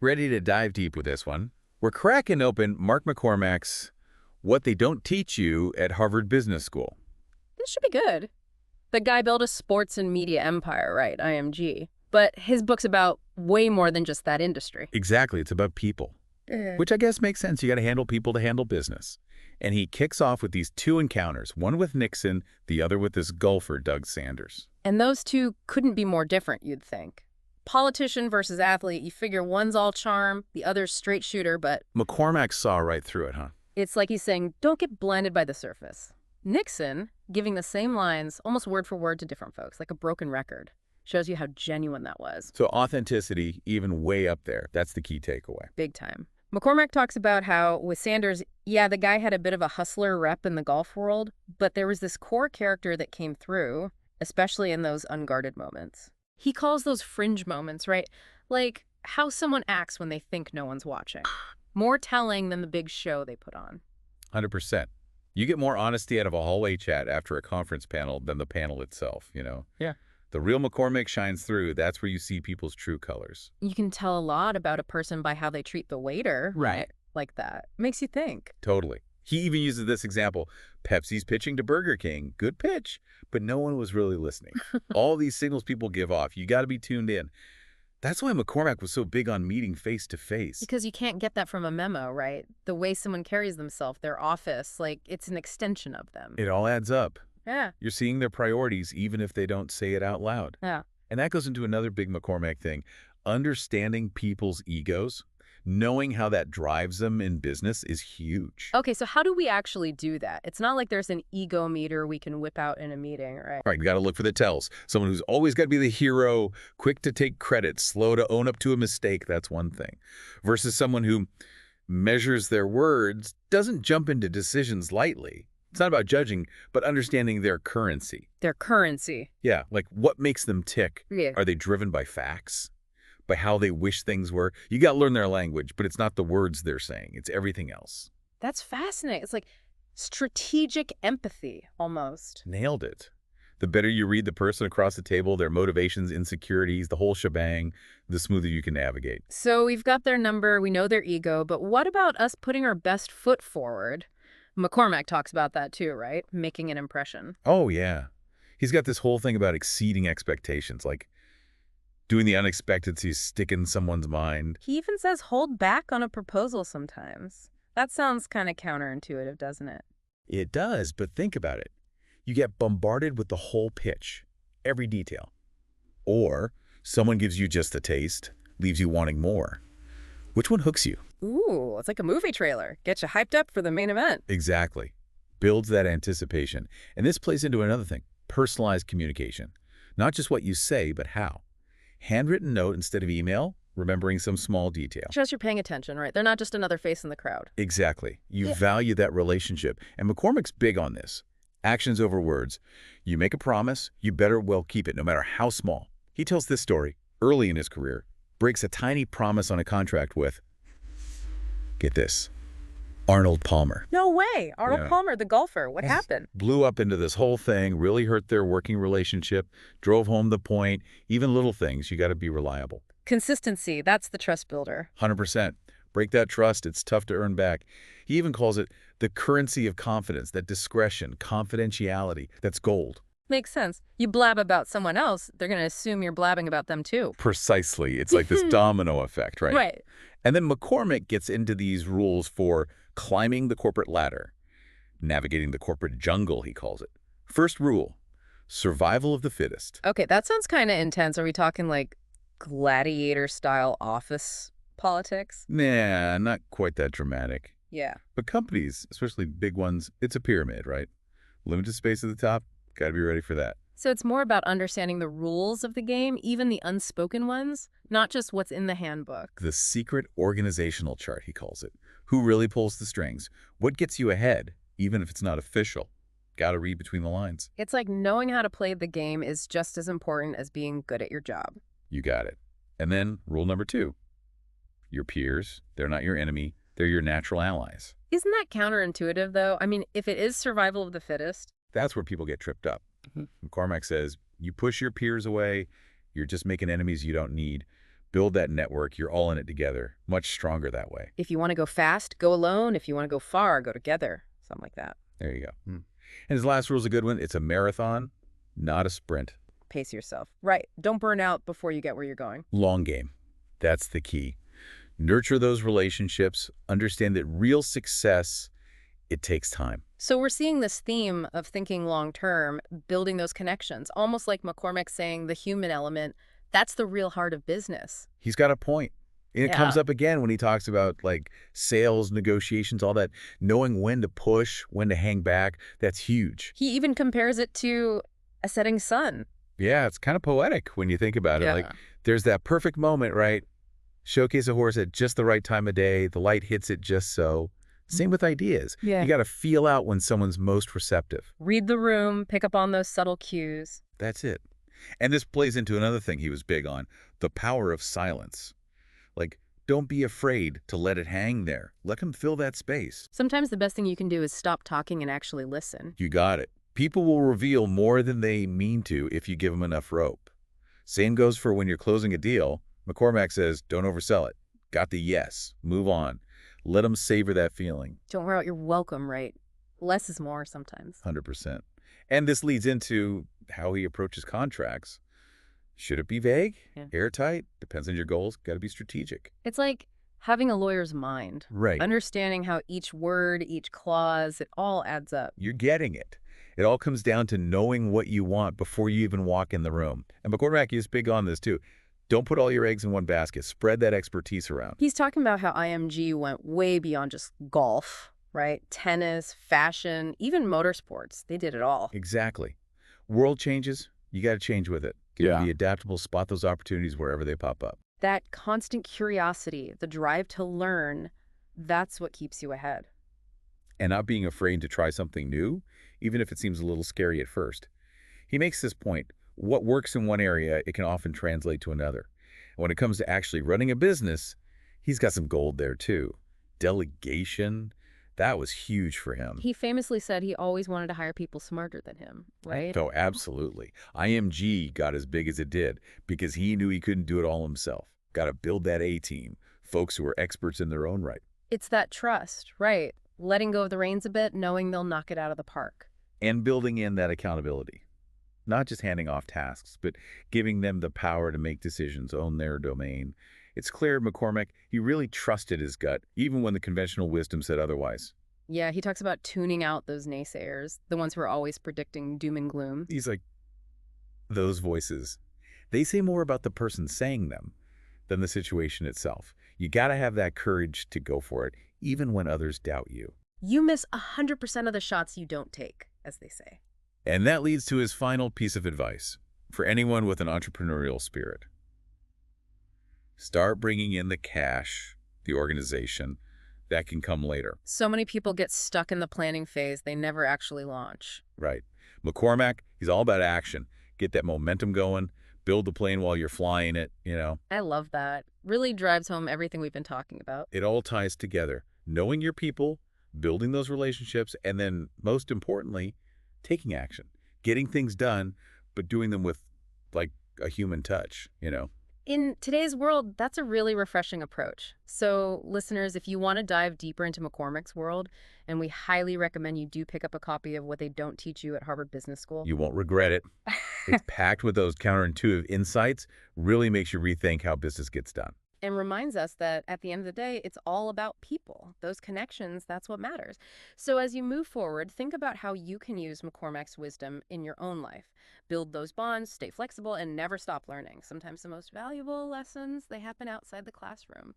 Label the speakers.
Speaker 1: Ready to dive deep with this one? We're cracking open Mark McCormack's What They Don't Teach You at Harvard Business School.
Speaker 2: This should be good. The guy built a sports and media empire, right? IMG. But his book's about way more than just that industry.
Speaker 1: Exactly, it's about people. Which I guess makes sense. You got to handle people to handle business. And he kicks off with these two encounters, one with Nixon, the other with this golfer, Doug Sanders.
Speaker 2: And those two couldn't be more different, you'd think. Politician versus athlete, you figure one's all charm, the other's straight shooter, but
Speaker 1: McCormack saw right through it, huh?
Speaker 2: it's like he's saying, don't get blinded by the surface. Nixon, giving the same lines, almost word for word to different folks, like a broken record, shows you how genuine that was.
Speaker 1: So authenticity, even way up there. That's the key takeaway.
Speaker 2: Big time. McCormack talks about how, with Sanders, yeah, the guy had a bit of a hustler rep in the golf world, but there was this core character that came through, especially in those unguarded moments. He calls those fringe moments, right? Like how someone acts when they think no one's watching. More telling than the big show they put on.
Speaker 1: 100%. You get more honesty out of a hallway chat after a conference panel than the panel itself, you know?
Speaker 2: Yeah.
Speaker 1: The real McCormack shines through. That's where you see people's true colors.
Speaker 2: You can tell a lot about a person by how they treat the waiter.
Speaker 1: Right.
Speaker 2: Like that. Makes you think.
Speaker 1: Totally. He even uses this example. Pepsi's pitching to Burger King. Good pitch, but no one was really listening. All these signals people give off, you got to be tuned in. That's why McCormack was so big on meeting face to face.
Speaker 2: Because you can't get that from a memo, right? The way someone carries themselves, their office, like it's an extension of them.
Speaker 1: It all adds up.
Speaker 2: Yeah.
Speaker 1: You're seeing their priorities even if they don't say it out loud.
Speaker 2: Yeah.
Speaker 1: And that goes into another big McCormack thing. Understanding people's egos, knowing how that drives them in business is huge.
Speaker 2: Okay, so how do we actually do that? It's not like there's an ego meter we can whip out in a meeting, right?
Speaker 1: All right, you got to look for the tells. Someone who's always got to be the hero, quick to take credit, slow to own up to a mistake, that's one thing. Versus someone who measures their words, doesn't jump into decisions lightly. It's not about judging, but understanding their currency.
Speaker 2: Their currency.
Speaker 1: Yeah, like what makes them tick?
Speaker 2: Yeah.
Speaker 1: Are they driven by facts? By how they wish things were? You got to learn their language, but it's not the words they're saying. It's everything else.
Speaker 2: That's fascinating. It's like strategic empathy, almost.
Speaker 1: Nailed it. The better you read the person across the table, their motivations, insecurities, the whole shebang, the smoother you can navigate.
Speaker 2: So we've got their number, we know their ego, but what about us putting our best foot forward? McCormack talks about that too, right? Making an impression.
Speaker 1: Oh, yeah. He's got this whole thing about exceeding expectations, like doing the unexpected to stick in someone's mind.
Speaker 2: He even says hold back on a proposal sometimes. That sounds kind of counterintuitive, doesn't it?
Speaker 1: It does, but think about it. You get bombarded with the whole pitch, every detail. Or someone gives you just a taste, leaves you wanting more. Which one hooks you?
Speaker 2: Ooh, it's like a movie trailer. Get you hyped up for the main event.
Speaker 1: Exactly. Builds that anticipation. And this plays into another thing, personalized communication. Not just what you say, but how. Handwritten note instead of email, remembering some small detail.
Speaker 2: Shows you're paying attention, right? They're not just another face in the crowd.
Speaker 1: Exactly. You value that relationship. And McCormack's big on this. Actions over words. You make a promise, you better well keep it, no matter how small. He tells this story early in his career, breaks a tiny promise on a contract with, get this, Arnold Palmer.
Speaker 2: No way. Arnold Palmer, the golfer. What happened?
Speaker 1: Blew up into this whole thing, really hurt their working relationship, drove home the point, even little things. You got to be reliable.
Speaker 2: Consistency, that's the trust builder.
Speaker 1: 100%. Break that trust, it's tough to earn back. He even calls it the currency of confidence, that discretion, confidentiality, that's gold.
Speaker 2: Makes sense. You blab about someone else, they're going to assume you're blabbing about them too.
Speaker 1: Precisely. It's like this domino effect, right?
Speaker 2: Right.
Speaker 1: And then McCormack gets into these rules for climbing the corporate ladder, navigating the corporate jungle, he calls it. First rule, survival of the fittest.
Speaker 2: Okay, that sounds kind of intense. Are we talking like gladiator-style office politics?
Speaker 1: Nah, not quite that dramatic.
Speaker 2: Yeah.
Speaker 1: But companies, especially big ones, it's a pyramid, right? Limited space at the top, got to be ready for that.
Speaker 2: So it's more about understanding the rules of the game, even the unspoken ones, not just what's in the handbook.
Speaker 1: The secret organizational chart, he calls it. Who really pulls the strings? What gets you ahead, even if it's not official? Got to read between the lines.
Speaker 2: It's like knowing how to play the game is just as important as being good at your job.
Speaker 1: You got it. And then rule number 2. Your peers, they're not your enemy. They're your natural allies.
Speaker 2: Isn't that counterintuitive, though? I mean, if it is survival of the fittest.
Speaker 1: That's where people get tripped up. McCormack says, you push your peers away, you're just making enemies you don't need. Build that network. You're all in it together. Much stronger that way.
Speaker 2: If you want to go fast, go alone. If you want to go far, go together. Something like that.
Speaker 1: There you go. And his last rule is a good one. It's a marathon, not a sprint.
Speaker 2: Pace yourself. Right. Don't burn out before you get where you're going.
Speaker 1: Long game. That's the key. Nurture those relationships. Understand that real success, it takes time.
Speaker 2: So we're seeing this theme of thinking long-term, building those connections, almost like McCormack saying the human element, that's the real heart of business.
Speaker 1: He's got a point. And it comes
Speaker 2: Yeah.
Speaker 1: up again when he talks about like sales, negotiations, all that. Knowing when to push, when to hang back, that's huge.
Speaker 2: He even compares it to a setting sun.
Speaker 1: Yeah, it's kind of poetic when you think about it. Like there's that perfect moment, right? Showcase a horse at just the right time of day. The light hits it just so. Same with ideas.
Speaker 2: Yeah.
Speaker 1: You got to feel out when someone's most receptive.
Speaker 2: Read the room, pick up on those subtle cues.
Speaker 1: That's it. And this plays into another thing he was big on, the power of silence. Like, don't be afraid to let it hang there. Let him fill that space.
Speaker 2: Sometimes the best thing you can do is stop talking and actually listen.
Speaker 1: You got it. People will reveal more than they mean to if you give them enough rope. Same goes for when you're closing a deal. McCormack says, don't oversell it. Got the yes. Move on. Let them savor that feeling.
Speaker 2: Don't wear out your welcome, right? Less is more sometimes.
Speaker 1: 100%. And this leads into how he approaches contracts. Should it be vague?
Speaker 2: Yeah.
Speaker 1: Airtight? Depends on your goals. Got to be strategic.
Speaker 2: It's like having a lawyer's mind.
Speaker 1: Right.
Speaker 2: Understanding how each word, each clause, it all adds up.
Speaker 1: You're getting it. It all comes down to knowing what you want before you even walk in the room. And McCormack is big on this too. Don't put all your eggs in one basket. Spread that expertise around.
Speaker 2: He's talking about how IMG went way beyond just golf, right? Tennis, fashion, even motorsports. They did it all.
Speaker 1: Exactly. World changes, you got to change with it. Be adaptable, spot those opportunities wherever they pop up.
Speaker 2: That constant curiosity, the drive to learn, that's what keeps you ahead.
Speaker 1: And not being afraid to try something new, even if it seems a little scary at first. He makes this point. What works in one area, it can often translate to another. When it comes to actually running a business, he's got some gold there too. Delegation, that was huge for him.
Speaker 2: He famously said he always wanted to hire people smarter than him, right?
Speaker 1: Oh, absolutely. IMG got as big as it did because he knew he couldn't do it all himself. Got to build that A-team, folks who are experts in their own right.
Speaker 2: It's that trust, right? Letting go of the reins a bit, knowing they'll knock it out of the park.
Speaker 1: And building in that accountability. Not just handing off tasks, but giving them the power to make decisions, own their domain. It's clear McCormack, he really trusted his gut, even when the conventional wisdom said otherwise.
Speaker 2: Yeah, he talks about tuning out those naysayers, the ones who are always predicting doom and gloom.
Speaker 1: He's like, those voices, they say more about the person saying them than the situation itself. You got to have that courage to go for it, even when others doubt you.
Speaker 2: You miss 100% of the shots you don't take, as they say.
Speaker 1: And that leads to his final piece of advice for anyone with an entrepreneurial spirit. Start bringing in the cash, the organization. That can come later.
Speaker 2: So many people get stuck in the planning phase. They never actually launch.
Speaker 1: Right. McCormack, he's all about action. Get that momentum going. Build the plane while you're flying it,
Speaker 2: I love that. Really drives home everything we've been talking about.
Speaker 1: It all ties together. Knowing your people, building those relationships, and then, most importantly, taking action. Getting things done, but doing them with, like, a human touch,
Speaker 2: In today's world, that's a really refreshing approach. So, listeners, if you want to dive deeper into McCormack's world, and we highly recommend you do pick up a copy of What They Don't Teach You at Harvard Business School.
Speaker 1: You won't regret it. It's packed with those counterintuitive insights, really makes you rethink how business gets done.
Speaker 2: And reminds us that at the end of the day, it's all about people. Those connections, that's what matters. So as you move forward, think about how you can use McCormack's wisdom in your own life. Build those bonds, stay flexible, and never stop learning. Sometimes the most valuable lessons, they happen outside the classroom.